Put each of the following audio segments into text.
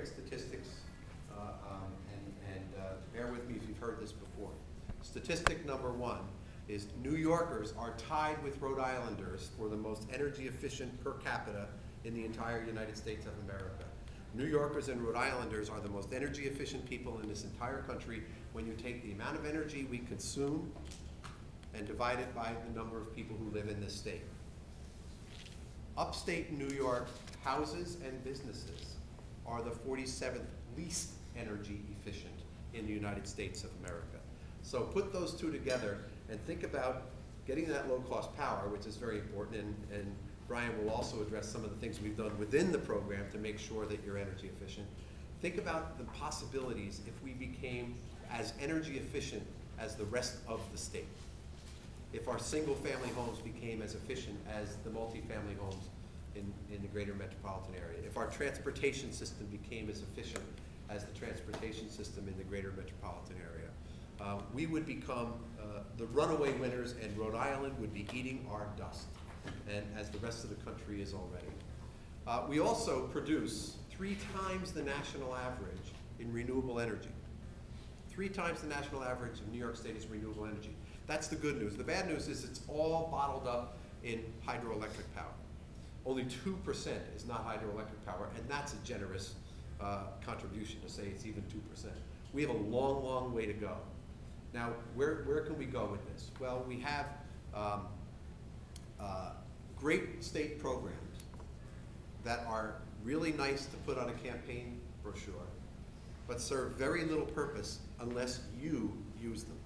quick statistics, and bear with me if you've heard this before. Statistic number one is New Yorkers are tied with Rhode Islanders for the most energy efficient per capita in the entire United States of America. New Yorkers and Rhode Islanders are the most energy efficient people in this entire country when you take the amount of energy we consume and divide it by the number of people who live in this state. Upstate New York houses and businesses are the 47th least energy efficient in the United States of America. So put those two together and think about getting that low-cost power, which is very important, and Brian will also address some of the things we've done within the program to make sure that you're energy efficient. Think about the possibilities if we became as energy efficient as the rest of the state. If our single-family homes became as efficient as the multifamily homes in the greater metropolitan area. If our transportation system became as efficient as the transportation system in the greater metropolitan area, we would become the runaway winners, and Rhode Island would be eating our dust, and as the rest of the country is already. We also produce 3 times the national average in renewable energy. 3 times the national average in New York State is renewable energy. That's the good news. The bad news is it's all bottled up in hydroelectric power. Only 2% is not hydroelectric power, and that's a generous contribution to say it's even 2%. We have a long, long way to go. Now, where can we go with this? Well, we have great state programs that are really nice to put on a campaign brochure, but serve very little purpose unless you use them.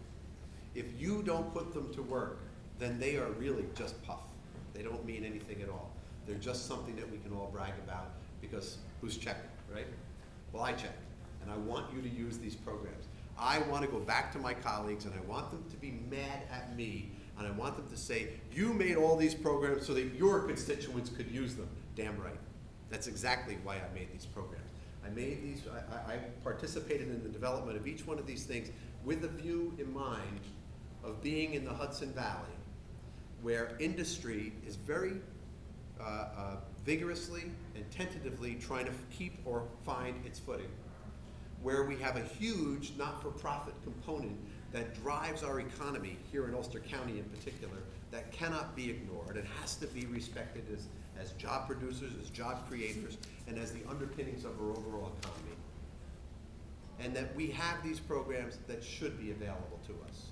If you don't put them to work, then they are really just puff. They don't mean anything at all. They're just something that we can all brag about because who's checking, right? Well, I check, and I want you to use these programs. I want to go back to my colleagues, and I want them to be mad at me, and I want them to say, you made all these programs so that your constituents could use them. Damn right. That's exactly why I made these programs. I participated in the development of each one of these things with a view in mind of being in the Hudson Valley, where industry is very vigorously and tentatively trying to keep or find its footing, where we have a huge not-for-profit component that drives our economy here in Ulster County in particular that cannot be ignored. It has to be respected as job producers, as job creators, and as the underpinnings of our overall economy. And that we have these programs that should be available to us.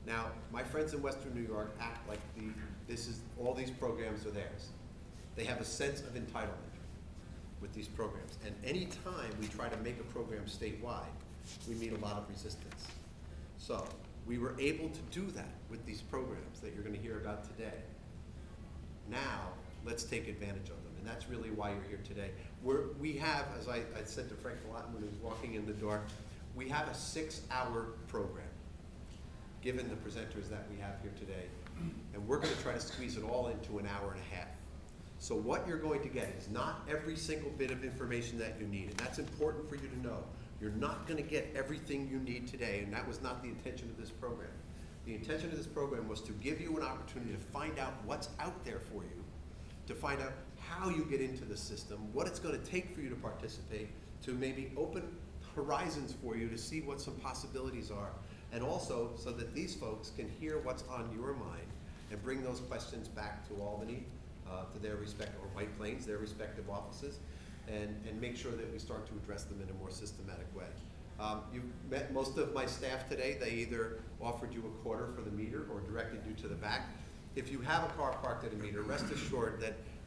Now, my friends in Western New York act like all these programs are theirs. They have a sense of entitlement with these programs. And any time we try to make a program statewide, we meet a lot of resistance. So we were able to do that with these programs that you're going to hear about today. Now, let's take advantage of them. And that's really why you're here today. We have, as I said to Frank Gallatin when he was walking in the door, we have a 6-hour program, given the presenters that we have here today. And we're going to try to squeeze it all into an hour and a half. So what you're going to get is not every single bit of information that you need, and that's important for you to know. You're not going to get everything you need today, and that was not the intention of this program. The intention of this program was to give you an opportunity to find out what's out there for you, to find out how you get into the system, what it's going to take for you to participate, to maybe open horizons for you to see what some possibilities are, and also so that these folks can hear what's on your mind and bring those questions back to Albany, to their respective, or White Plains, their respective offices, and make sure that we start to address them in a more systematic way. You've met most of my staff today. They either offered you a quarter for the meter or directed you to the back. If you have a car parked at a meter, rest assured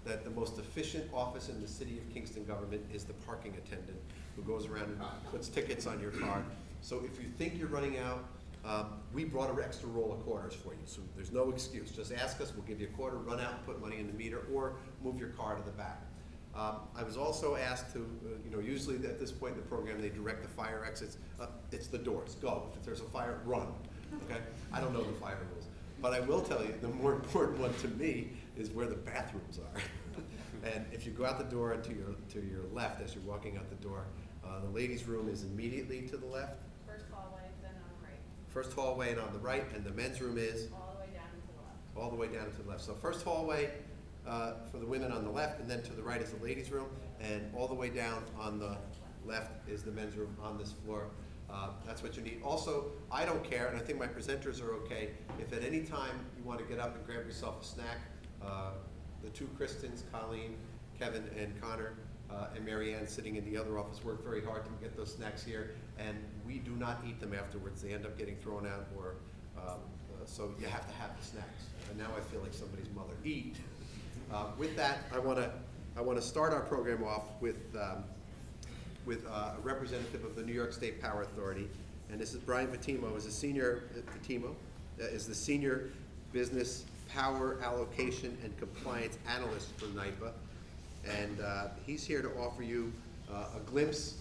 that the most efficient office in the city of Kingston government is the parking attendant who goes around and puts tickets on your car. So if you think you're running out, we brought an extra roll of quarters for you, so there's no excuse. Just ask us, we'll give you a quarter, run out and put money in the meter, or move your car to the back. I was also asked to, usually at this point in the program, they direct the fire exits. It's the doors, go. If there's a fire, run, okay? I don't know the fire rules. But I will tell you, the more important one to me is where the bathrooms are. And if you go out the door and to your left as you're walking out the door, the ladies' room is immediately to the left. First hallway, then on the right. First hallway and on the right, and the men's room is? All the way down and to the left. All the way down and to the left. So first hallway for the women on the left, and then to the right is the ladies' room. and all the way down on the left is the men's room on this floor. That's what you need. Also, I don't care, and I think my presenters are okay, if at any time you want to get up and grab yourself a snack, the two Kristens, Colleen, Kevin, and Connor, and Mary Ann sitting in the other office work very hard to get those snacks here, and we do not eat them afterwards. They end up getting thrown out, or so you have to have the snacks. And now I feel like somebody's mother. Eat. With that, I want to start our program off with a representative of the New York State Power Authority, and this is Brian Patimo, is the senior business power allocation and compliance analyst for NYPA, and he's here to offer you a glimpse